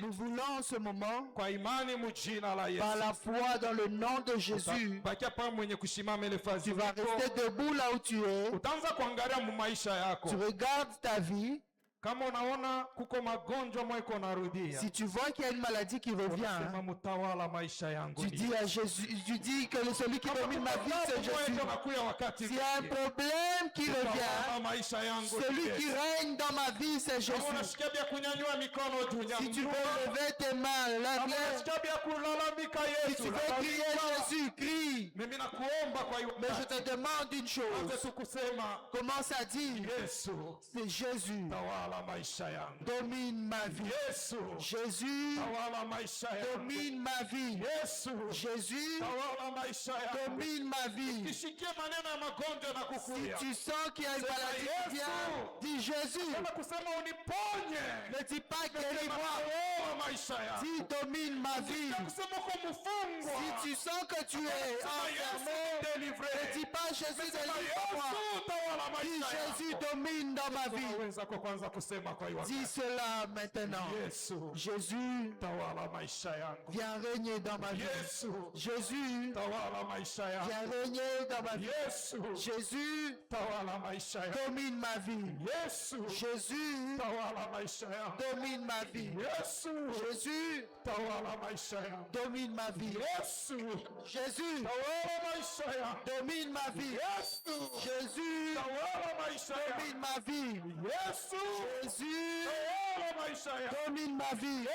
Nous voulons en ce moment, kwa imani mujina la Yesu. par la foi dans le nom de Jésus, Bakia pa mwenye kushimama ile fazi. tu vas rester debout là où tu es. Utaanza kuangalia mu maisha yako. Tu regardes ta vie. Kama unaona kuko magonjwa mweko narudia. Si tu vois qu'il y a une maladie qui revient, unasema mutawala maisha yangu. tu dis à Jésus, tu dis que celui qui domine ma vie c'est Jésus. S'il y a un problème qui revient, celui qui règne dans ma vie c'est Jésus. Si tu veux lever tes mains, lève-les. Si tu veux crier Jésus, crie. Mais je te demande une chose. Commence à dire, c'est Jésus. Domine ma vie. Jésus domine ma vie. Jésus domine ma vie. Si tu sens qu'il y a une maladie qui vient, dis Jésus. Ne dis pas guéris-moi. Dis domine ma vie. Si tu sens que tu es enfermé, ne dis pas Jésus délivre-moi. Dis Jésus domine dans ma vie. Dis cela maintenant. Jésus, viens régner dans ma vie. Jésus, viens régner dans ma vie. Jésus, domine ma vie. Jésus, domine ma vie. Jésus, domine ma vie. Jésus, domine ma vie. Jésus, domine ma vie. Jésus, domine ma vie.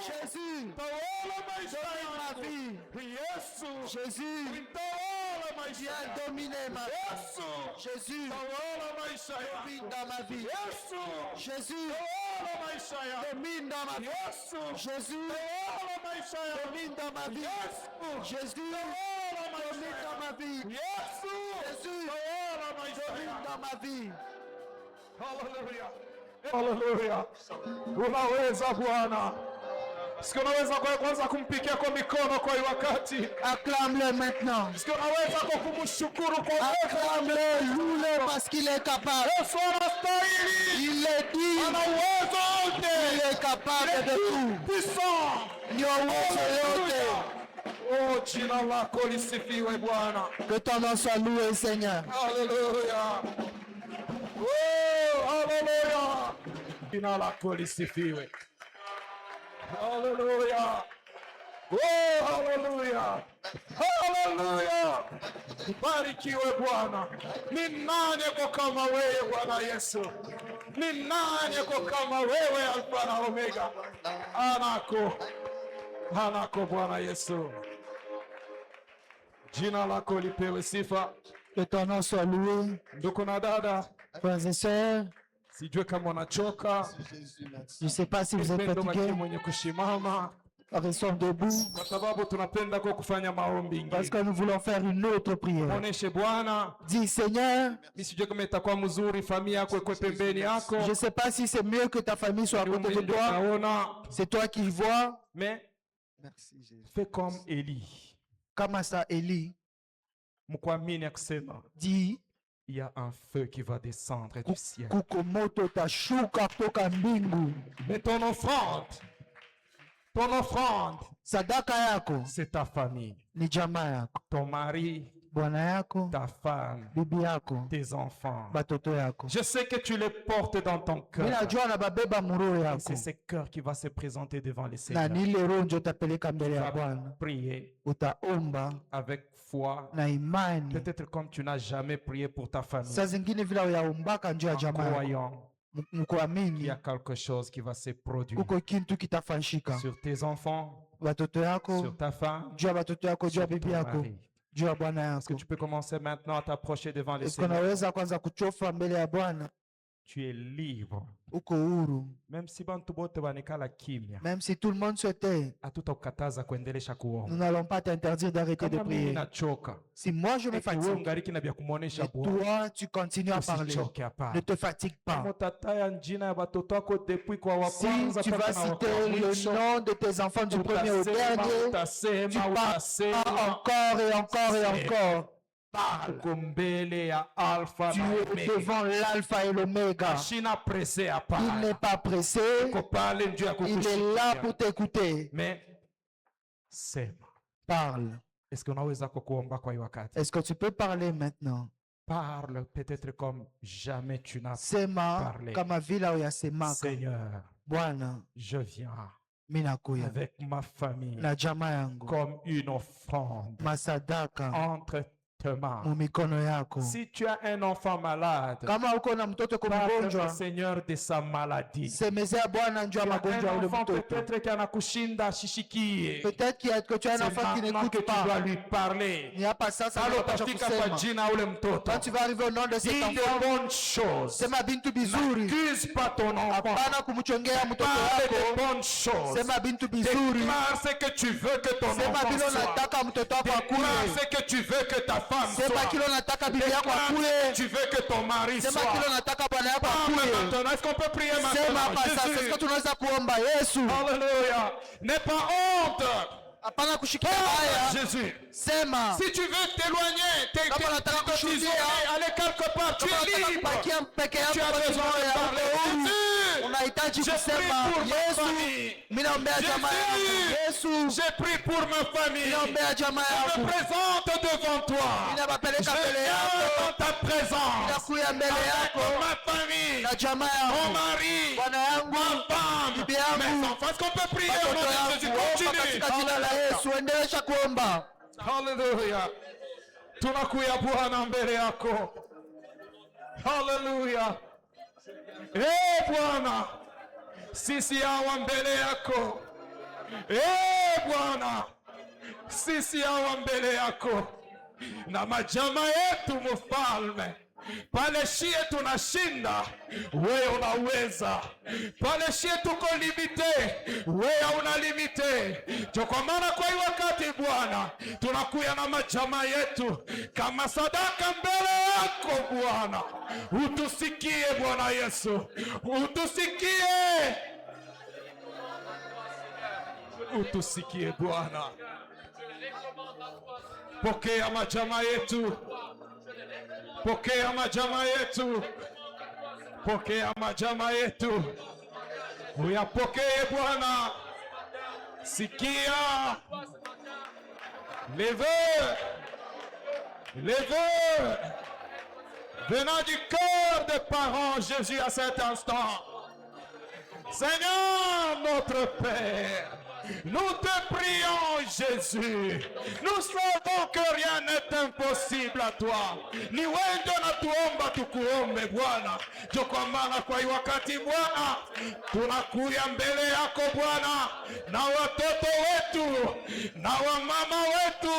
Jésus, domine ma vie. Jésus, viens dominer ma vie. Jésus, domine dans ma vie. Jésus, domine dans ma vie. Jésus, domine dans ma vie. Jésus, domine dans ma vie. Jésus, domine dans ma vie. Hallelujah. Hallelujah. Unaweza Bwana. Siku unaweza kwanza kumpikia kwa mikono kwa wakati. Acclame-le maintenant. Siku unaweza kumshukuru kwa acclame-le, loue-le parce qu'il est capable. Il est dit. Il est capable de tout. Puissant. Ni uwezo yote. Oh, jina lako lisifiwe Bwana. Que ton nom soit loué, Seigneur. Hallelujah. Oh, hallelujah. Jina lako lisifiwe. Hallelujah. Oh, hallelujah. Hallelujah. Barikiwe Bwana. Ni nani kwa kama wewe Bwana Yesu? Ni nani kwa kama wewe Alfa na Omega? Anako Bwana Yesu. Jina lako lipewe sifa. Que ton nom soit loué. Ndugu na dada, frères et sœurs, sijue kama unachoka. Je ne sais pas si vous êtes fatigués. Mwenye kushimama. Restons debout. Kwa sababu tunapenda kwa kufanya maombi ingine. Parce que nous voulons faire une autre prière. Muoneshe Bwana. Dis Seigneur. Sijue kama itakuwa mzuri familia yako iko pembeni yako. Je ne sais pas si c'est mieux que ta famille soit à côté de toi. C'est toi qui vois. Mais merci Jésus. Fais comme Élie. Comme ça Élie. Mkwamini akusema. Dis. Il y a un feu qui va descendre du ciel. Mais ton offrande, c'est ta famille. Ton mari, ta femme, tes enfants. Je sais que tu les portes dans ton cœur. C'est ce cœur qui va se présenter devant les Seigneurs. Prier avec foi. Peut-être comme tu n'as jamais prié pour ta famille. En croyant qu'il y a quelque chose qui va se produire sur tes enfants, sur ta femme, sur ton mari. Est-ce que tu peux commencer maintenant à t'approcher devant les Seigneurs? Tu es libre. Même si même si tout le monde se tait, nous n'allons pas t'interdire d'arrêter de prier. Si moi je me fatigue, et toi tu continues à parler, ne te fatigue pas. Si tu vas citer le nom de tes enfants du premier au dernier, tu parles encore et encore et encore. parle. Tu es devant l'alpha et l'oméga. Il n'est pas pressé. Il est là pour t'écouter. Mais parle. Est-ce que tu peux parler maintenant? Parle peut-être comme jamais tu n'as parlé. Seigneur, je viens avec ma famille comme une offrande entre tes mains. Si tu as un enfant malade, parle au Seigneur de sa maladie. Il y a un enfant peut-être qui a kushinda shishikie. Peut-être que tu as un enfant qui n'écoute pas. Tu dois lui parler. Il n'y a pas ça, ça va pas kusema. Quand tu vas arriver au nom de cet enfant, dis de bonnes choses. Sema bintu bizuri. N'accuse pas ton enfant. Hapana kumuchongea mtoto wako. De bonnes choses. Sema bintu bizuri. Déclare ce que tu veux que ton enfant soit. Déclare ce que tu veux que ta femme soit. Déclare tu veux que ton mari soit. Maintenant, est-ce qu'on peut prier maintenant? Jésus. Alléluia. N'aie pas honte. Jésus. Si tu veux t'éloigner, aller quelque part, tu es libre. Tu as besoin de parler. Jésus, j'ai pris pour ma famille. Je me présente devant toi. Je viens dans ta présence. Avec ma famille, mon mari, ma femme, mes enfants. Est-ce qu'on peut prier au nom de Jésus? Continue. Hallelujah. Tunakuya Bwana mbele yako. Hallelujah. Bwana. Sisi hawa mbele yako. Bwana. Sisi hawa mbele yako. Na majamaa yetu mfalme. Pale shie tunashinda, wewe unaweza. Pale shie tuko limite, wewe una limite. Kwa maana kwa hii wakati Bwana, tunakuya na majamaa yetu kama sadaka mbele yako Bwana. Utusikie Bwana Yesu. Utusikie. Utusikie Bwana. Pokea majamaa yetu. Pokea majamaa yetu. Pokea majamaa yetu. Uyapokee Bwana. Sikia. Les vœux. Les vœux. Venant du cœur des parents, Jésus, à cet instant. Seigneur notre Père, nous te prions, Jésus. Nous savons que rien n'est impossible à toi. Ni wewe ndio natuomba tukuombe Bwana. Kwa maana kwa hii wakati Bwana, tunakuja mbele yako Bwana, na watoto wetu, na wamama wetu,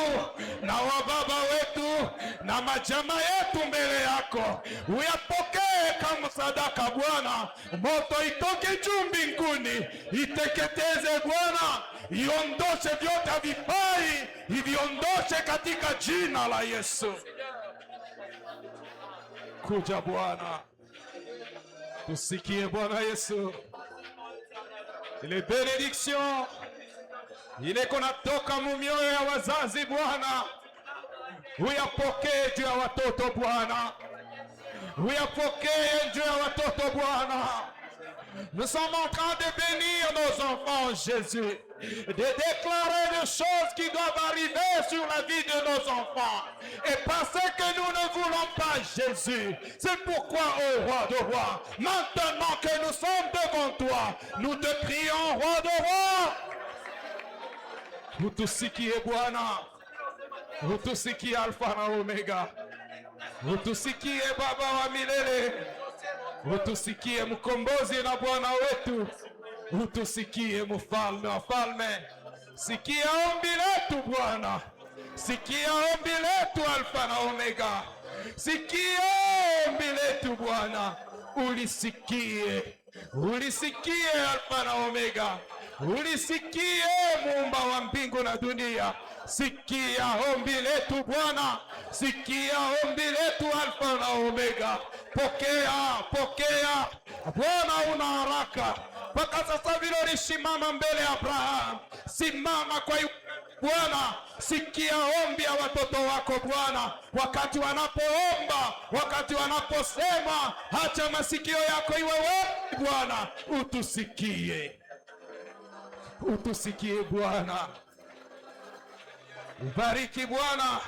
na wababa wetu, na majamaa yetu mbele yako. Uyapokee kama sadaka Bwana. Moto itoke juu mbinguni, iteketeze Bwana. Iondoshe vyote vipai, iviondoshe katika jina la Yesu. Kuja Bwana. Tusikie Bwana Yesu. Ile benediction ile kunatoka mumioyo ya wazazi Bwana. Uyapokee juu ya watoto Bwana. Uyapokee juu ya watoto Bwana. Nous sommes en train de bénir nos enfants, Jésus, de déclarer des choses qui doivent arriver sur la vie de nos enfants. Et parce que nous ne voulons pas Jésus, c'est pourquoi, ô roi de rois, maintenant que nous sommes devant toi, nous te prions, roi de rois. Utusikie Bwana, utusikie Alpha na Omega, utusikie Baba wa milele. Utusikie mkombozi na Bwana wetu. Utusikie mfalme wa falme. Sikia ombi letu Bwana. Sikia ombi letu Alfa na Omega. Sikia ombi letu Bwana. Ulisikie. Ulisikie Alfa na Omega. Ulisikie muumba wa mbingu na dunia. Sikia ombi letu Bwana. Sikia ombi letu Alfa na Omega. Pokea, pokea. Bwana una haraka. Mpaka sasa vile ulisimama mbele ya Abraham. Simama kwa Bwana, sikia ombi ya watoto wako Bwana, wakati wanapoomba, wakati wanaposema, acha masikio yako iwe wazi Bwana, utusikie. Utusikie Bwana. Ubariki Bwana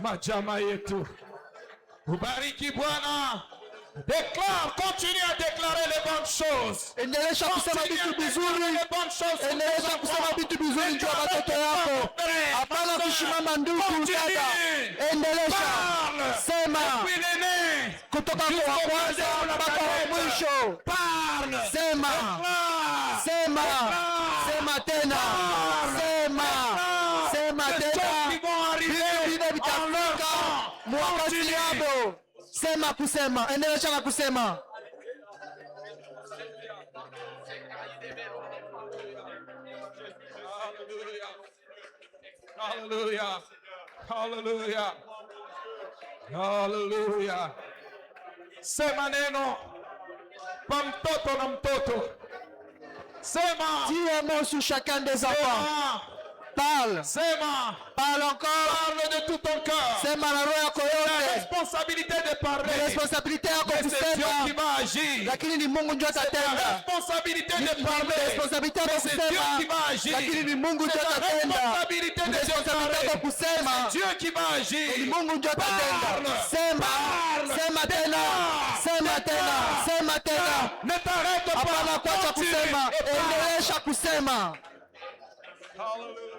majama yetu. Ubariki Bwana. Déclare, continue à déclarer les bonnes choses. Endelesha kusema vitu vizuri. Endelesha kusema vitu vizuri juu ya watoto wako. Hapana kushimama ndugu dada. Endelesha. Sema. Kutoka kwa kwanza mpaka mwisho. Sema. Sema. Sema tena. Sema. Sema tena. Vile vitafika mwakati hapo. Sema kusema, endelesha na kusema. Hallelujah. Hallelujah. Hallelujah. Sema neno kwa mtoto na mtoto. Sema. Dis un mot sur chacun des enfants. Parle. Sema. Parle encore. Parle de tout ton cœur. Sema na roho yako yote. La responsabilité de parler. Responsabilité yako kusema. C'est Dieu qui va agir. Lakini ni Mungu ndiye atatenda. Responsabilité de parler. Responsabilité yako kusema. C'est Dieu qui va agir. Lakini ni Mungu ndiye atatenda. Responsabilité yako kusema. C'est Dieu qui va agir. Ni Mungu ndiye atatenda. Sema. Sema tena. Sema tena. Sema tena. Ne t'arrête pas. Hapana kuacha kusema. Endelesha kusema. Hallelujah.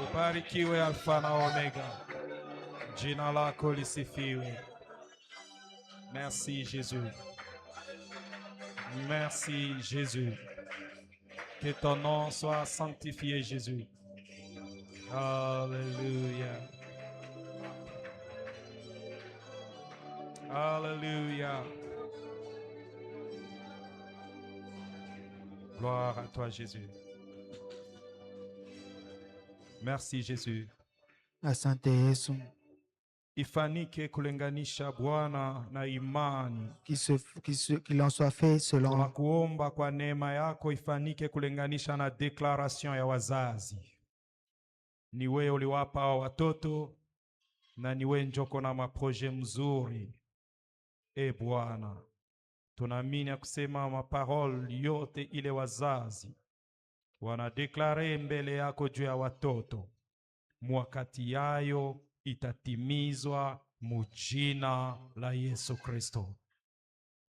Ubarikiwe Alfa na Omega. Jina lako lisifiwe. Merci Jésus. Merci Jésus. Que ton nom soit sanctifié, Jésus. Alléluia. Alléluia. Gloire à toi, Jésus. Merci, Jésus. Asante Yesu. Ifanike kulinganisha Bwana na imani. Qu'il en soit fait selon. Tunakuomba kwa neema yako ifanike kulinganisha na declaration ya wazazi. Ni wewe uliwapa watoto na ni wewe njoko na maproje mzuri. Bwana, tunaamini kusema maparole yote ile wazazi wanadeklare mbele yako juu ya watoto, mwakati yayo itatimizwa mujina la Yesu Kristo.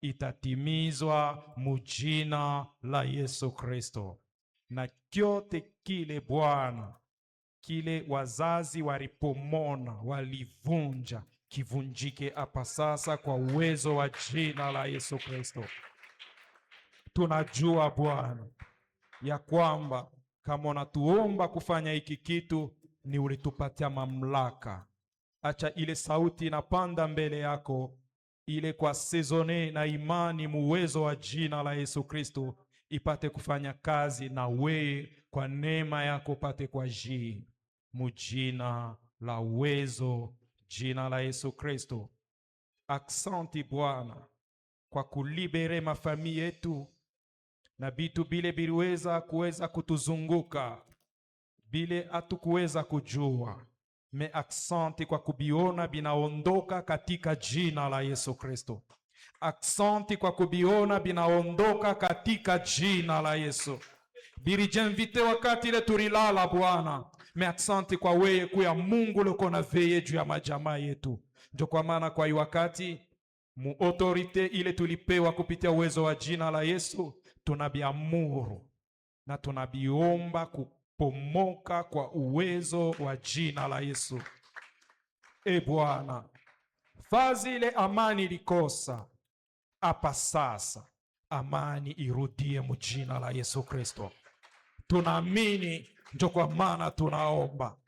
Itatimizwa mujina la Yesu Kristo. Na kyote kile Bwana, kile wazazi walipomona, walivunja, kivunjike hapa sasa kwa uwezo wa jina la Yesu Kristo. Tunajua Bwana ya kwamba kama unatuomba kufanya hiki kitu, ni ulitupatia mamlaka. Acha ile sauti inapanda mbele yako, ile kwa sezone na imani muwezo wa jina la Yesu Kristo ipate kufanya kazi, na we kwa neema yako pate kwa mujina la uwezo, jina la Yesu Kristo. Aksanti Bwana kwa kulibere mafamilia yetu na bitu bile biliweza kuweza kutuzunguka, bile hatukuweza kujua. Me aksanti kwa kubiona binaondoka katika jina la Yesu Kristo. Aksanti kwa kubiona binaondoka katika jina la Yesu. Birijemvite wakati ile turilala Bwana. Me aksanti kwa wewe kuya Mungu loko na veye juu ya majamaa yetu. Ndio kwa maana kwa wakati mu autorite ile tulipewa kupitia uwezo wa jina la Yesu, tunabiamuru na tunabiomba kupomoka kwa uwezo wa jina la Yesu. Bwana, fazi ile amani likosa hapa sasa, amani irudie mujina la Yesu Kristo. Tunaamini, ndio kwa maana tunaomba.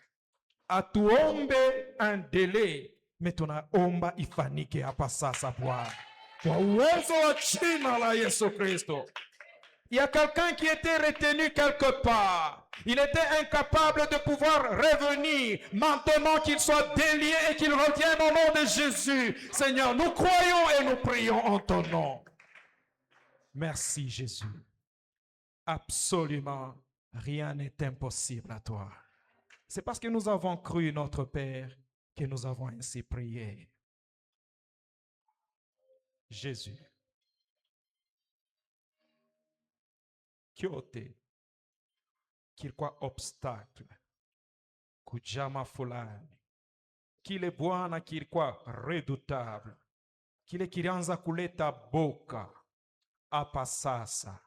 Atuombe un delay, me tunaomba ifanike hapa sasa Bwana, kwa uwezo wa jina la Yesu Kristo. Il y a quelqu'un qui était retenu quelque part. Il était incapable de pouvoir revenir. Maintenant qu'il soit délié et qu'il revienne au nom de Jésus. Seigneur, nous croyons et nous prions en ton nom. Merci Jésus. Absolument rien n'est impossible à toi. C'est parce que nous avons cru notre Père que nous avons ainsi prié. Jésus. Kyote kilikuwa obstacle kujama fulani, kile Bwana kilikuwa redoutable, kile kilianza kuleta boka, hapa sasa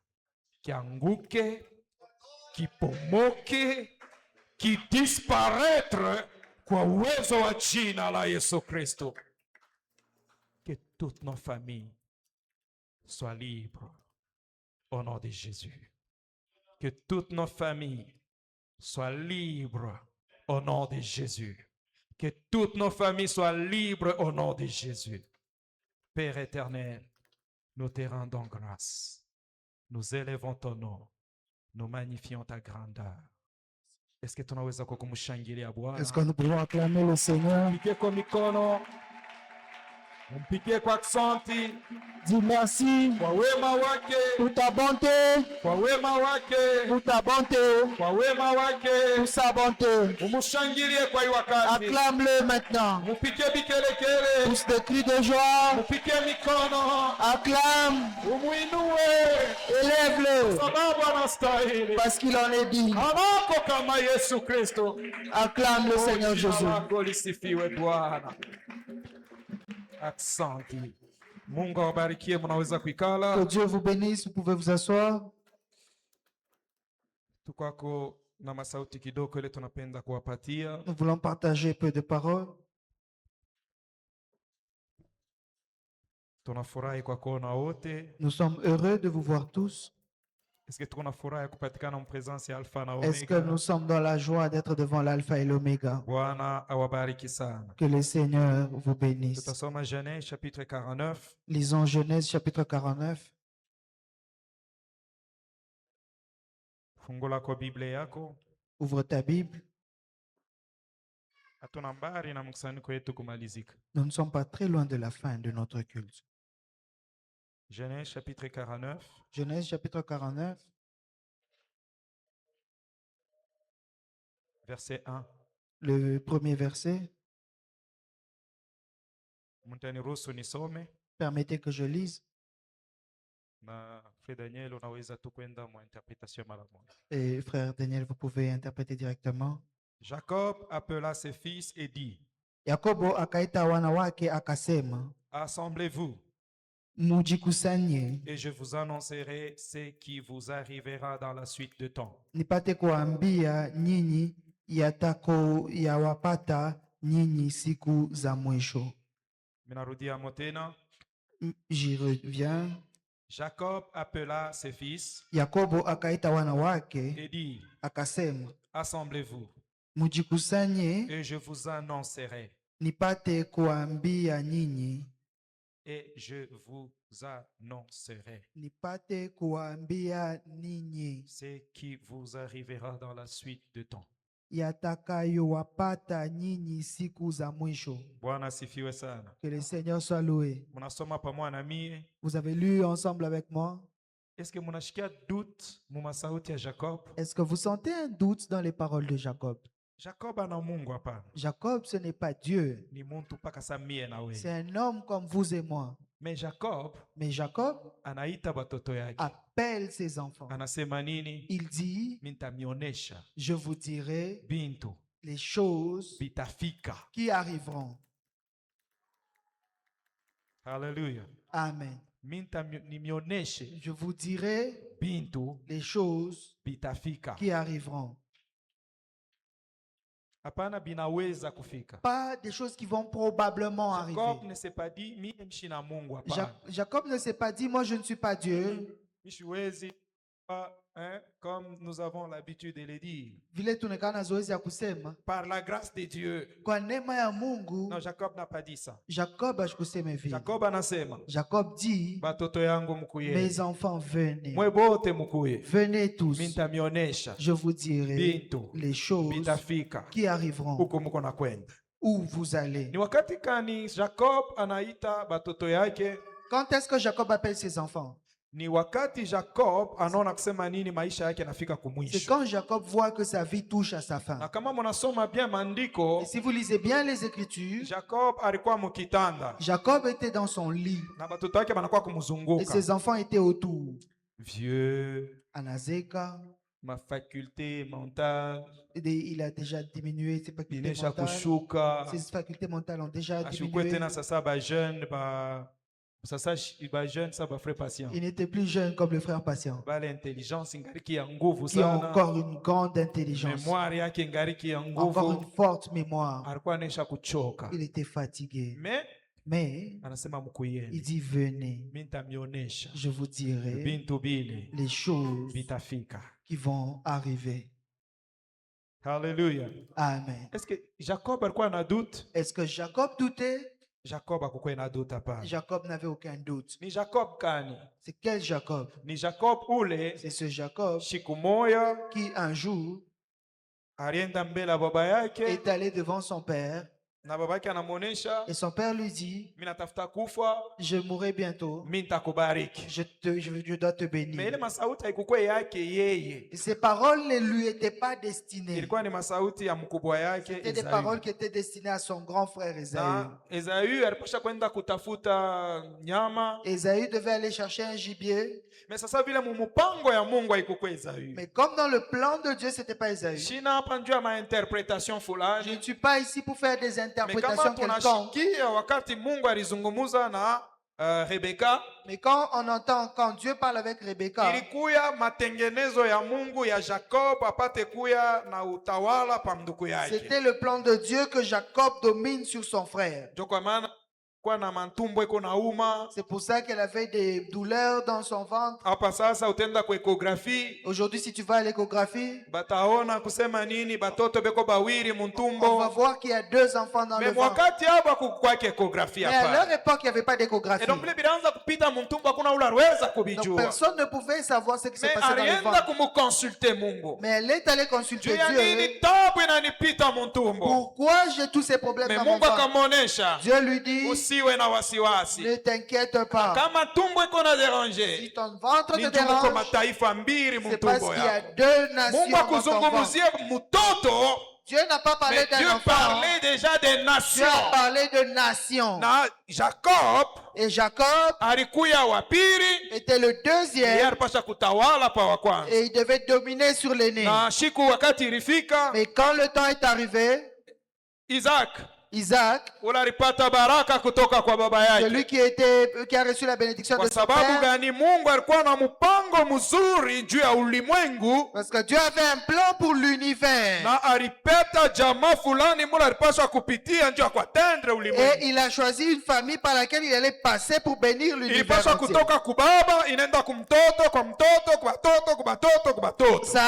kianguke, kipomoke, kidisparaître kwa uwezo wa jina la Yesu Kristo. Que toutes nos familles soient libres au nom de Jésus. Que toutes nos familles soient libres au nom de Jésus. Que toutes nos familles soient libres au nom de Jésus. Père éternel, nous te rendons grâce. Nous élevons ton nom. Nous magnifions ta grandeur. Est-ce que tunaweza kumshangilia Bwana? Est-ce que nous pouvons acclamer le Seigneur? Mpige kwa mikono. Mpige kwa aksanti. Dis merci kwa wema wake, pour ta bonté, kwa wema wake, pour ta bonté, kwa wema wake, pour sa bonté. Umushangilie kwa wakati. Acclame-le maintenant. Mupike bikelekele. Pousse des cris de joie. Mupike mikono. Acclame. Umuinue. Élève-le. Sababu anastahili. Parce qu'il en est digne. Anako kama Yesu Kristo. Acclame le Seigneur Jésus. Lisifiwe Bwana. Asante. Mungu awabarikie, mnaweza kuikala. Que Dieu vous bénisse, vous pouvez vous asseoir. Tukwako Nous voulons partager peu de paroles. Nous sommes heureux de vous voir tous. Est-ce que nous sommes dans la joie d'être devant l'alpha et l'oméga? Que le Seigneur vous bénisse. Lisons Genèse chapitre 49. Ouvre ta Bible. Nous ne sommes pas très loin de la fin de notre culte. Genèse chapitre 49. Genèse chapitre 49. Verset 1. Le premier verset. Permettez que je lise. Et frère Daniel, vous pouvez interpréter directement. Jacob appela ses fils et dit: Yakobo akaita wana wake akasema, assemblez-vous mujikusanye, et je vous annoncerai ce qui vous arrivera dans la suite de temps. Nipate kuambia nyinyi yatako yawapata nyinyi siku za mwisho. Minarudia motena. J'y reviens. Jacob appela ses fils. Yakobo akaita wana wake et dit: akasema, assemblez-vous mujikusanye et je vous annoncerai. Nipate kuambia nyinyi. Et je vous annoncerai. Nipate kuambia ninyi. Ce qui vous arrivera dans la suite de temps. Yatakayowapata nyinyi siku za mwisho. Bwana sifiwe sana. Que le Seigneur soit loué. Munasoma pamoja na mie. Vous avez lu ensemble avec moi? Est-ce que munashikia doute mu masauti ya Jacob? Est-ce que vous sentez un doute dans les paroles de Jacob? Jacob ana Mungu hapana. Jacob, ce n'est pas Dieu. Ni muntu paka sa mie na wewe. C'est un homme comme vous et moi. Mais Jacob anaita batoto yake. Appelle ses enfants. Anasema nini? Il dit, mintamionesha, je vous dirai bintu les choses bitafika qui arriveront. Hallelujah. Amen. Je vous dirai bintu les choses bitafika qui arriveront. Apana binaweza kufika. Pas des choses qui vont probablement arriver. Jacob ne s'est pas dit mimi mshina Mungu hapana. Jacob ne s'est pas dit moi je ne suis pas Dieu. Mishiwezi comme nous avons l'habitude de le dire. Vile tunekana zoezi ya kusema. Par la grâce de Dieu. Kwa neema ya Mungu. Non, Jacob n'a pas dit ça. Jacob hakusema hivi. Jacob anasema. Jacob dit, batoto yangu mkuye. Mes enfants venez. Mwe bote mkuye. Venez tous. Mintamionesha. Je vous dirai bintu les choses bitafika qui arriveront. Huko mko nakwenda. Où vous allez. Ni wakati kani Jacob anaita batoto yake? Quand est-ce que Jacob appelle ses enfants? Ni wakati Jacob anaona kusema nini maisha yake nafika kumwisho. C'est quand Jacob voit que sa vie touche à sa fin. Na kama mnasoma bien maandiko, et si vous lisez bien les Écritures, Jacob alikuwa mukitanda. Jacob était dans son lit. Na batoto yake banakuwa kumzunguka. Et ses enfants étaient autour. Vieux. Anazeka. Ma faculté mentale. Il a déjà diminué ses facultés mentales. Ses facultés mentales ont déjà diminué. Il n'était plus jeune comme le frère patient. Qui a encore une grande intelligence. Encore une forte mémoire. Il était fatigué. Mais il dit venez. Je vous dirai les choses qui vont arriver. Hallelujah. Amen. Est-ce que Jacob alikuwa na doute? Est-ce que Jacob doutait? Jacob hakukuwa na doute hapana. Jacob n'avait aucun doute. Ni Jacob kani? C'est quel Jacob? Ni Jacob ule. C'est ce Jacob siku moja qui un jour alienda mbele ya baba yake. Est allé devant son père. Na baba yake anamuonesha. Et son père lui dit, mimi natafuta kufa. Je mourrai bientôt. Mimi nitakubariki. Je dois te bénir. Mais ile masauti haikukuwa yake yeye. Ces paroles ne lui étaient pas destinées. Ilikuwa ni masauti ya mkubwa yake. C'était des paroles qui étaient destinées à son grand frère Esaü. Esaü alipasha kwenda kutafuta nyama. Esaü devait aller chercher un gibier. Mais sasa vile mpango ya Mungu haikukuwa Esaü. Mais comme dans le plan de Dieu, c'était pas Esaü. Shina hapa njoo ma interpretation fulani. Je ne suis pas ici pour faire des interprétations quelconques. wakati Mungu alizungumza na Rebecca. Mais quand on entend, quand Dieu parle avec Rebecca, ilikuya matengenezo ya Mungu ya Jacob apate kuya na utawala pa ndugu yake. C'était le plan de Dieu que Jacob domine sur son frère. C'est pour ça qu'elle avait des douleurs dans son ventre. Aujourd'hui, si tu vas à l'échographie, on va voir qu'il y a 2 enfants dans le ventre. Mais à leur époque, il n'y avait pas d'échographie. Donc personne ne pouvait savoir ce qui se passait dans le ventre. Mais elle est allée consulter Dieu. Pourquoi j'ai tous ces problèmes dans mon ventre? Dieu lui dit, ne t'inquiète pas. Si ton ventre te dérange, c'est parce qu'il y a 2 nations dans ton ventre. Dieu n'a pas parlé d'un enfant. Dieu parlait déjà des nations. Dieu a parlé de nations. Jacob, et Jacob était le 2e. Et il devait dominer sur l'aîné. Mais quand le temps est arrivé, Isaac, celui qui a reçu la bénédiction de son père, parce que Dieu avait un plan pour l'univers. Et il a choisi une famille par laquelle il allait passer pour bénir l'univers. Ça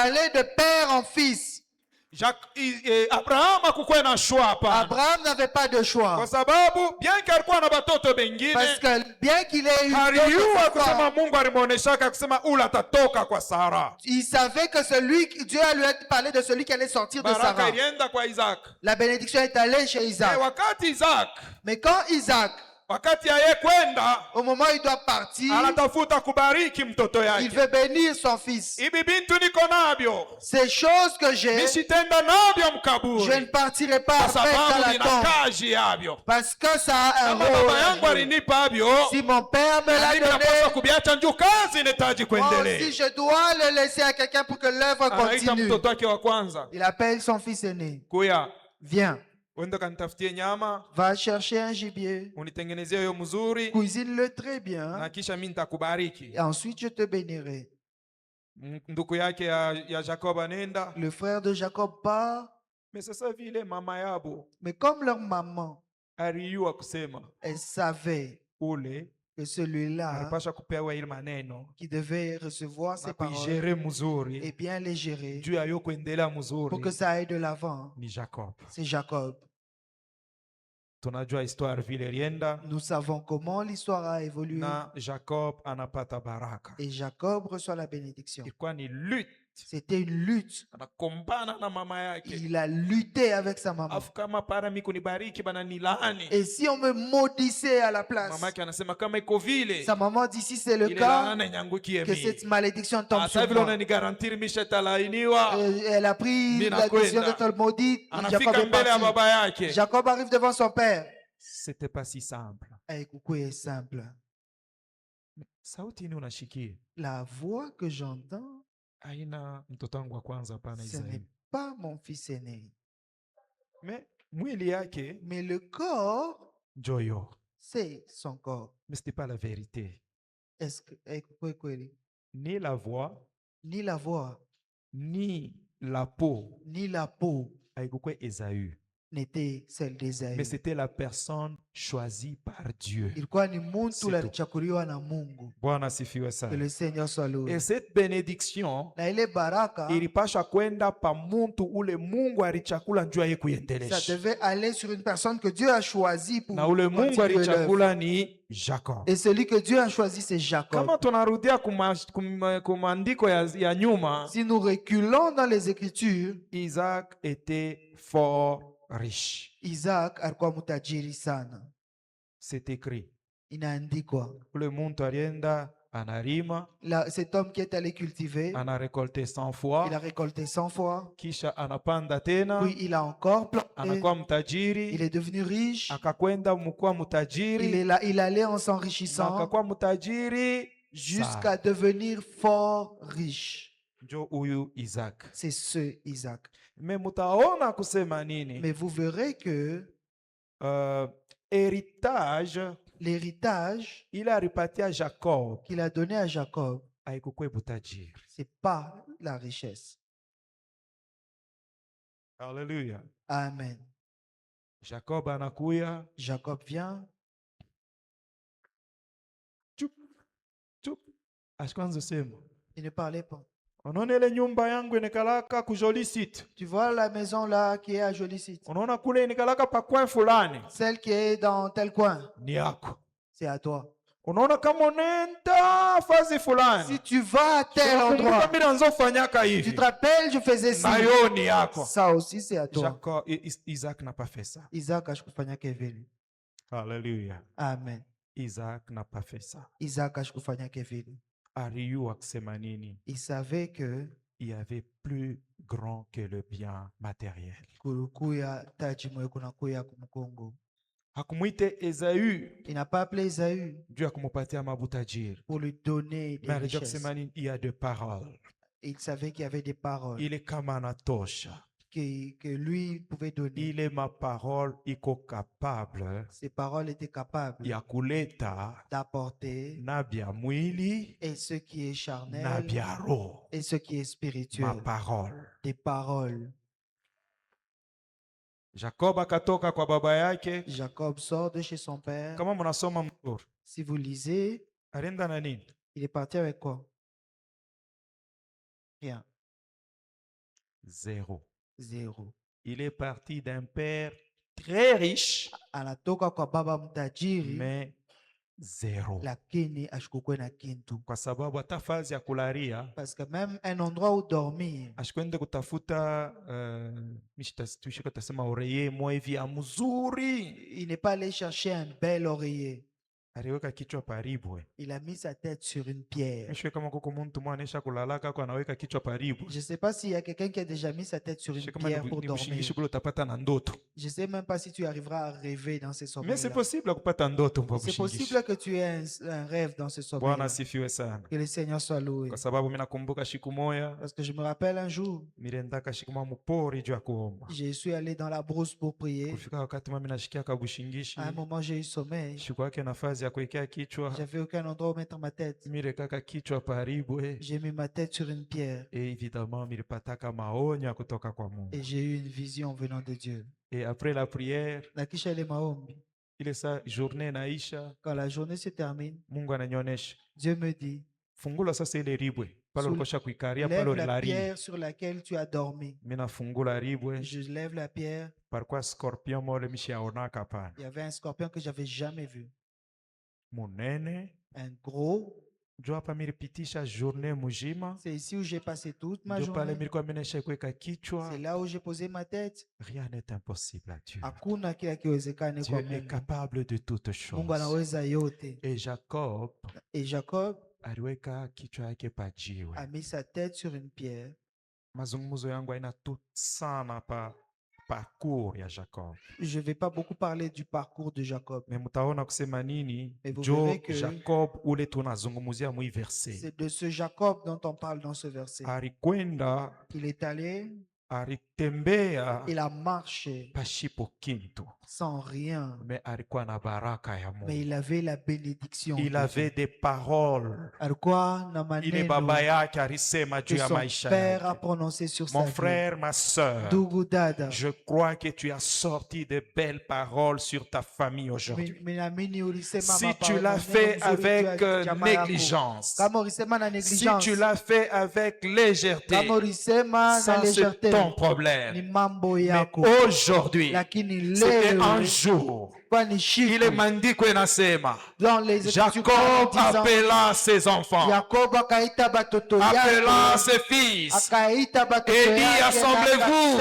allait de père en fils. Abraham n'avait pas de choix. Parce que bien qu'il ait eu il savait que Dieu lui a parlé de celui qui allait sortir de Sarah. La bénédiction est allée chez Isaac. Mais quand Isaac, au moment où il doit partir, il veut bénir son fils. Ces choses que j'ai, je ne partirai pas avec dans la tombe, parce que ça a un rôle. Si mon père me l'a donné, moi aussi je dois le laisser à quelqu'un pour que l'œuvre continue. Il appelle son fils aîné. Viens. Va chercher un gibier. Cuisine-le très bien. Et ensuite je te bénirai. Le frère de Jacob part. Mais comme leur maman, elle savait que celui-là qui devait recevoir ces paroles et bien les gérer pour que ça aille de l'avant, c'est Jacob. Nous savons comment l'histoire a évolué. Et Jacob reçoit la bénédiction. C'était une lutte. Il a lutté avec sa maman. Et si on me maudissait à la place, sa maman dit si c'est le cas, que cette malédiction tombe sur moi. Elle a pris la décision d'être maudite. Jacob est parti. Jacob arrive devant son père. C'était pas si simple. Coucou est simple. La voix que j'entends, ce n'est pas mon fils aîné. Mais le corps, c'est son corps. Mais ce n'est pas la vérité. Est-ce que ni la voix, ni la peau, n'était celle d'Ésaü. Mais c'était la personne choisie par Dieu. Que le Seigneur soit loué. Et cette bénédiction ilipasha kwenda pa muntu ule Mungu alichakula njoo yeye kuendelesha. Ça devait aller sur une personne que Dieu a choisi pour na ule Mungu alichakula ni Jacob. Et celui que Dieu a choisi c'est Jacob. Kama tunarudia kumandiko ya nyuma, si nous reculons dans les Écritures, Isaac était fort riche. Isaac alikuwa mtajiri sana. C'est écrit. Inaandikwa. Le muntu alienda anarima. Cet homme qui est allé cultiver. Ana récolté 100 fois. Il a récolté 100 fois. Kisha anapanda tena. Puis il a encore planté. Anakuwa mtajiri. Il est devenu riche. Akakwenda mkuwa mtajiri. Il allait en s'enrichissant. Akakuwa mtajiri jusqu'à devenir fort riche. Njo huyu Isaac. C'est ce Isaac. Mais mutaona kusema nini? Mais vous verrez que héritage l'héritage il a réparti à Jacob. Qu'il a donné à Jacob, c'est pas la richesse. Alléluia. Amen. Jacob anakuya. Jacob vient. Il ne parlait pas. Tu vois la maison là qui est à Joli Site. Celle qui est dans tel coin. C'est à toi. Si tu vas à tel endroit, tu te rappelles, je faisais ça. Ça aussi, c'est à toi. Isaac n'a pas fait ça. Isaac ashkufanya kevili. Alléluia. Amen. Isaac n'a pas fait ça. Isaac ashkufanya kevili. Il savait que il y avait plus grand que le bien matériel. Il n'a pas appelé Esaü pour lui donner des richesses. Il y a des paroles. Il savait qu'il y avait des paroles. Il est comme un atoche. Que lui pouvait donner. Il est ma parole, il est capable. Ses paroles étaient capables d'apporter et ce qui est charnel et ce qui est spirituel. Ma parole. Des paroles. Jacob akatoka kwa baba yake. Jacob sort de chez son père. Kama mnasoma mzuri. Si vous lisez, alienda na nini? Il est parti avec quoi? Rien. Zéro. Zéro. Il est parti d'un père très riche, mais zéro. Kwa sababu hata fazi ya kularia, parce que même un endroit où dormir, ashikwende kutafuta tasema oreiller moi hivi ya mzuri. Il n'est pas allé chercher un bel oreiller. Aliweka kichwa paribu. Il a mis sa tête sur une pierre. Je ne sais pas s'il y a quelqu'un qui a déjà mis sa tête sur une pierre pour dormir. Je ne sais même pas si tu arriveras à rêver dans ces sommeils. Mais c'est possible c'est possible que tu aies un rêve dans ce sommeil. Que le Seigneur soit loué. Parce que je me rappelle un jour, je suis allé dans la brousse pour prier. À un moment, j'ai eu sommeil. J'avais aucun endroit où mettre ma tête. J'ai mis ma tête sur une pierre. Et évidemment, et j'ai eu une vision venant de Dieu. Et après la prière, il est sa journée naisha. Quand la journée se termine, Dieu me dit, lève la pierre sur laquelle tu as dormi. Je lève la pierre. Il y avait un scorpion que j'avais jamais vu. Un gros. C'est ici où j'ai passé toute ma journée. C'est là où j'ai posé ma tête. Rien n'est impossible à Dieu. Dieu est capable de toutes choses. Et Jacob a mis sa tête sur une pierre. Parcours ya Jacob. Je ne vais pas beaucoup parler du parcours de Jacob. Mais vous verrez que Jacob c'est de ce Jacob dont on parle dans ce verset. Il est allé. Il a marché sans rien. Mais il avait la bénédiction. Il avait des paroles. Il est que son père a prononcé sur sa vie. Mon frère, ma soeur, je crois que tu as sorti de belles paroles sur ta famille aujourd'hui. Si tu l'as fait avec négligence, si tu l'as fait avec légèreté, ça c'est ton problème. Mais aujourd'hui, c'était un jour. Il est mandiko enasema. Jacob appela ses enfants, appela ses fils, et dit assemblez-vous,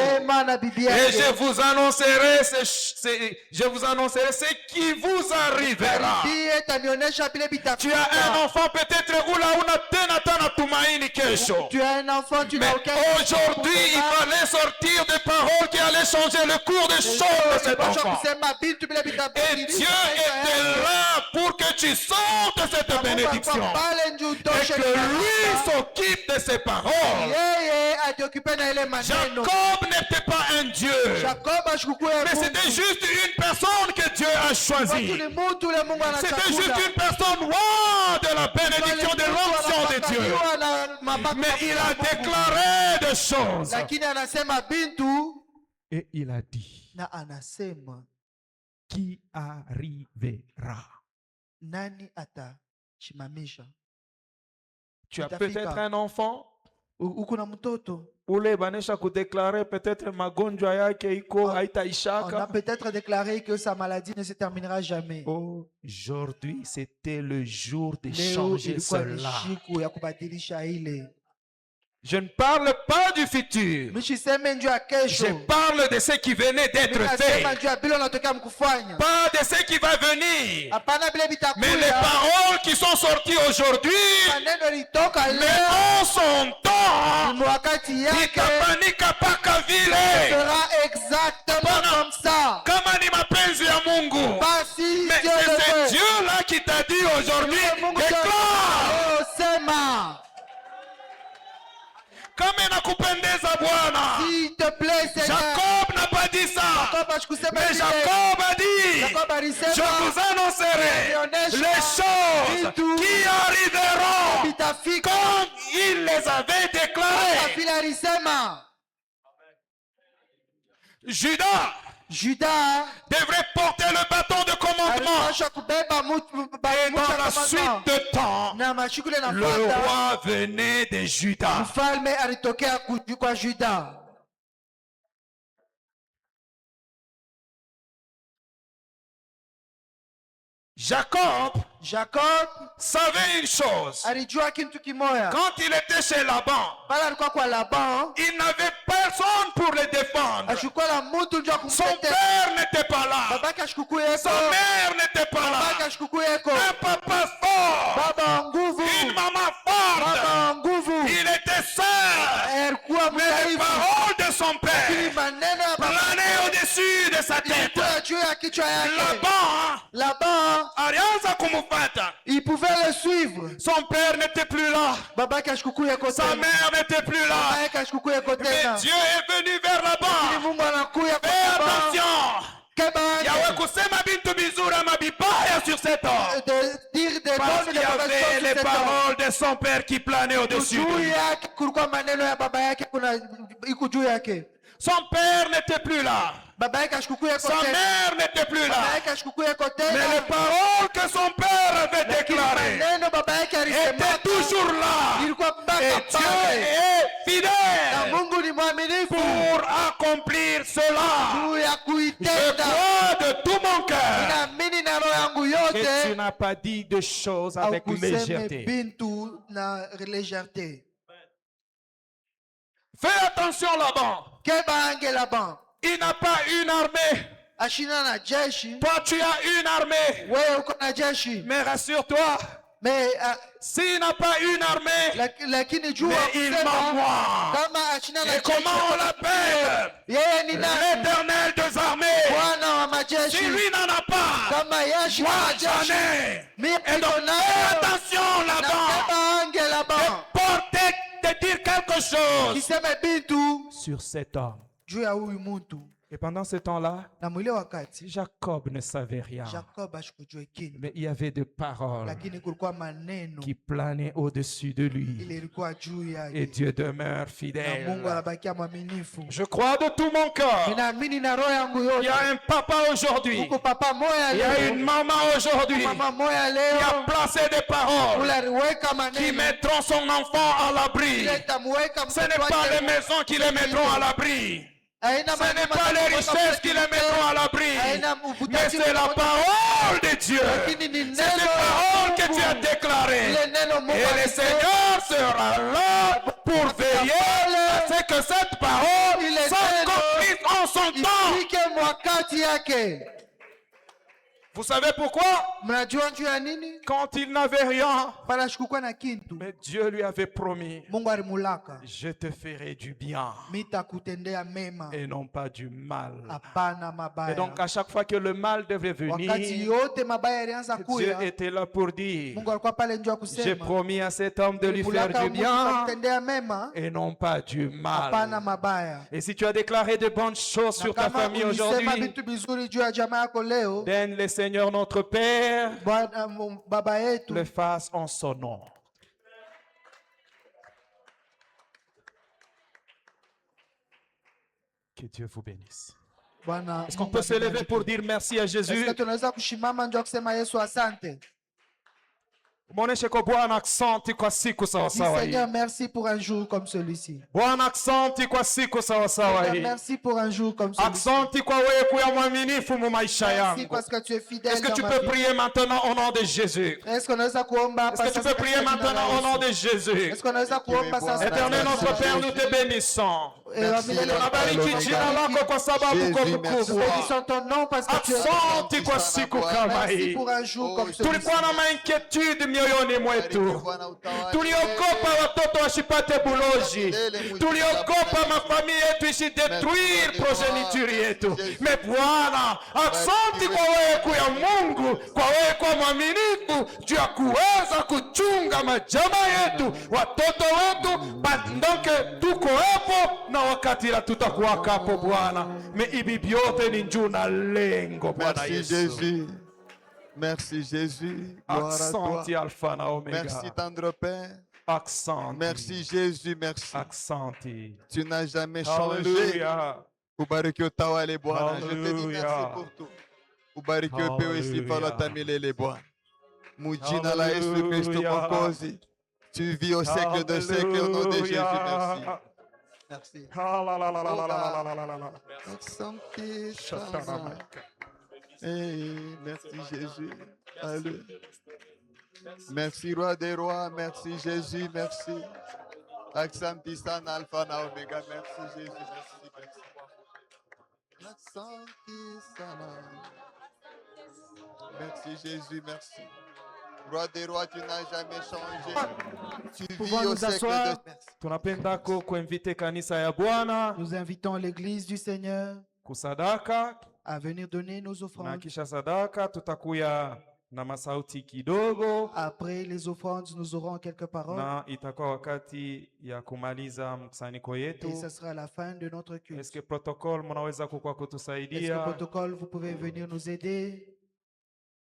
et je vous annoncerai ce qui vous arrivera. Tu as un enfant peut-être où là una tena tana tumaini kesho. Tu as un enfant, tu n'as aucun. Aujourd'hui, il fallait sortir des paroles qui allaient changer le cours des choses de cet enfant. Et Dieu était là pour que tu sortes cette bénédiction. Et que lui s'occupe de ses paroles. Jacob n'était pas un Dieu. Mais c'était juste une personne que Dieu a choisie. C'était juste une personne loin de la bénédiction de l'onction de Dieu. Mais il a déclaré des choses. Et il a dit, qui arrivera. Tu as peut-être un enfant. Ule banesha kudeklare peut-être magonjwa yake iko haitaishaka. On a peut-être déclaré que sa maladie ne se terminera jamais. Aujourd'hui, c'était le jour de changer cela. Je ne parle pas du futur. Je parle de ce qui venait d'être fait. Pas de ce qui va venir. Mais les paroles qui sont sorties aujourd'hui, mais en son temps, sera exactement comme ça. Mais c'est Dieu là qui t'a dit aujourd'hui, déclare. S'il te plaît, Seigneur. Jacob n'a pas dit ça. Mais Jacob a dit, je vous annoncerai les choses qui arriveront comme il les avait déclarées. Judas devrait porter le bâton de commandement. Et dans la suite de temps, le roi venait de Juda. Jacob savait une chose. Quand il était chez Laban, il n'avait personne pour le défendre. Son père n'était pas là. Sa mère n'était pas là. Un papa fort, une maman forte. Il était seul. Mais les paroles de son père planaient au-dessus de sa tête. Laban, il pouvait le suivre. Son père n'était plus là. Sa mère n'était plus là. Mais Dieu est venu vers Laban. Fais attention. Yahweh kusema bintu bizuri ama bibaya sur cet homme. Parce qu'il y avait les paroles de son père qui planaient au-dessus de lui. Son père n'était plus là. Sa mère n'était plus là. Mais les paroles que son père avait déclarées étaient toujours là. Et Dieu est fidèle pour accomplir cela. Je crois de tout mon cœur que tu n'as pas dit de choses avec légèreté. Fais attention Laban. Il n'a pas une armée. Toi, tu as une armée. Mais rassure-toi, s'il n'a pas une armée, mais il m'envoie. Et comment on l'appelle? L'Éternel des armées. Si lui n'en a pas, moi j'en ai. Et donc, fais attention là-bas. De dire quelque chose sur cet homme. Et pendant ce temps-là, Jacob ne savait rien. Mais il y avait des paroles qui planaient au-dessus de lui. Et Dieu demeure fidèle. Je crois de tout mon cœur. Il y a un papa aujourd'hui. Il y a une maman aujourd'hui qui a placé des paroles qui mettront son enfant à l'abri. Ce n'est pas les maisons qui les mettront à l'abri. Ce n'est pas les richesses qui les mettront à l'abri, mais c'est la parole de Dieu. C'est une parole que tu as déclarée. Et le Seigneur sera là pour veiller à ce que cette parole s'accomplisse en son temps. Vous savez pourquoi? Quand il n'avait rien, mais Dieu lui avait promis, je te ferai du bien et non pas du mal. Et donc à chaque fois que le mal devait venir, Dieu était là pour dire, j'ai promis à cet homme de lui faire du bien et non pas du mal. Et si tu as déclaré de bonnes choses sur ta famille aujourd'hui, donne le Seigneur notre Père le fasse en son nom. Que Dieu vous bénisse. Est-ce qu'on peut se lever pour dire merci à Jésus? Seigneur, merci pour un jour comme celui-ci. Merci pour un jour comme celui-ci. Merci parce que tu es fidèle. Est-ce que tu peux prier maintenant au nom de Jésus? Est-ce que tu peux prier maintenant au nom de Jésus? Éternel notre Père, nous te bénissons. Merci pour un jour comme celui-ci. Mioyoni mwetu tuliokopa watoto wasipate bulozi, tuliokopa mafamilia yetu isidetruire progeniture yetu. Me Bwana, asante kwa wewe kuya Mungu, kwa wewe kwa mwaminifu juu ya kuweza kuchunga majama yetu, watoto wetu, donc tuko hapo na wakati la tutakuwa kapo Bwana. Me ibi vyote ni njuu na lengo Bwana Yesu. Merci Jésus. Accent Alpha na Omega. Merci tendre Père. Accent. Merci Jésus, merci. Accent. Tu n'as jamais changé. Ubariki utawale Bwana. Je te dis merci pour tout. Ubariki upewe sifa lote milele Bwana. Mujina la Yesu Kristo Mwokozi. Tu vis au siècle de siècle au nom de Jésus. Merci. Merci. Hey, merci Jésus. Alléluia. Merci Roi des Rois. Merci Jésus. Merci. Accent Tissan Alpha na Omega. Merci Jésus. Merci. Accent Tissan. Merci Jésus. Merci. Roi des Rois, tu n'as jamais changé. Tu vis au siècle de... Nous invitons l'église du Seigneur kusadaka à venir donner nos offrandes. Na kisha sadaka tutakuya na masauti kidogo. Après les offrandes, nous aurons quelques paroles. Na itakuwa wakati ya kumaliza mkusanyiko yetu. Et ce sera la fin de notre culte. Est-ce que protocole mnaweza kukua kutusaidia? Est-ce que protocole vous pouvez venir nous aider?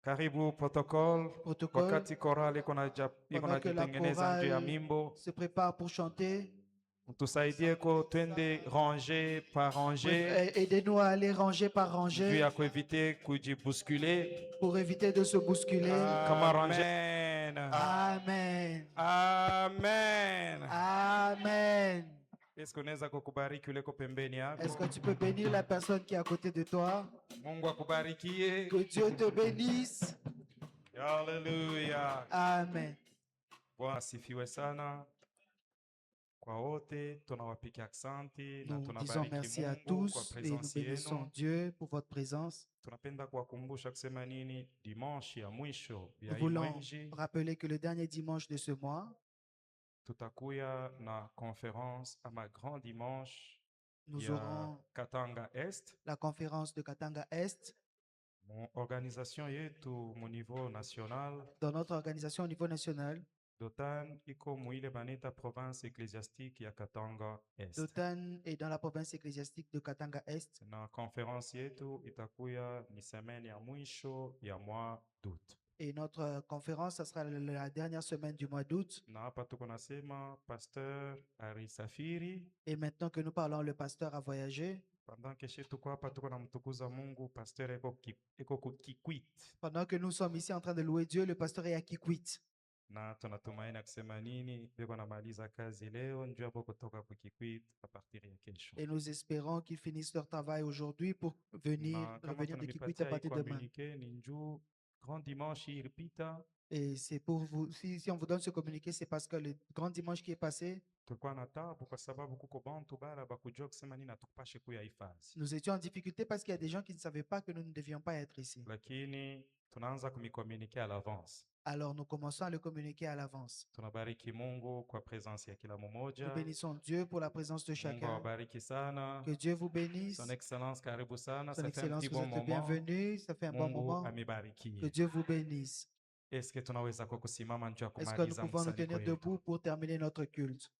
Karibu protocole. Wakati korali kunajitengeneza nje ya mimbo. Se prépare pour chanter. Tusaidie ko twende ranger par ranger. Aidez-nous à aller ranger par ranger. Puis à éviter de bousculer. Pour éviter de se bousculer. Amen. Amen. Amen. Amen. Est-ce que tu peux bénir la personne qui est à côté de toi? Que Dieu te bénisse. Alléluia. Amen. Bwana asifiwe sana. Nous disons merci à tous et nous bénissons Dieu pour votre présence. Nous voulons rappeler que le dernier dimanche de ce mois, nous aurons Katanga Est. La conférence de Katanga Est. Dans notre organisation au niveau national, Dotan iko muile baneta province ecclésiastique ya Katanga Est. Dotan est dans la province ecclésiastique de Katanga Est. Na conférence yetu itakuya ni semaine ya mwisho ya mois d'août. Et notre conférence, ça sera la dernière semaine du mois d'août. Na hapa tuko nasema pasteur arisafiri. Et maintenant que nous parlons, le pasteur a voyagé. Pendant que chez tuko hapa tuko na mtukuza Mungu, pasteur eko Kikwit. Pendant que nous sommes ici en train de louer Dieu, le pasteur est à Kikwit. Na tunatumaini kusema nini beko namaliza kazi leo njoo hapo kutoka kwa Kikwit a partir ya kesho. Et nous espérons qu'ils finissent leur travail aujourd'hui pour revenir de Kikwit à partir de demain. Ni njoo grand dimanche ilipita Et c'est pour vous, si on vous donne ce communiqué, c'est parce que le grand dimanche qui est passé, nous étions en difficulté parce qu'il y a des gens qui ne savaient pas que nous ne devions pas être ici. Alors nous commençons à le communiquer à l'avance. Nous bénissons Dieu pour la présence de chacun. Que Dieu vous bénisse. Son Excellence, vous êtes le bienvenu. Ça fait un bon moment. Que Dieu vous bénisse. Est-ce que nous pouvons nous tenir debout pour terminer notre culte?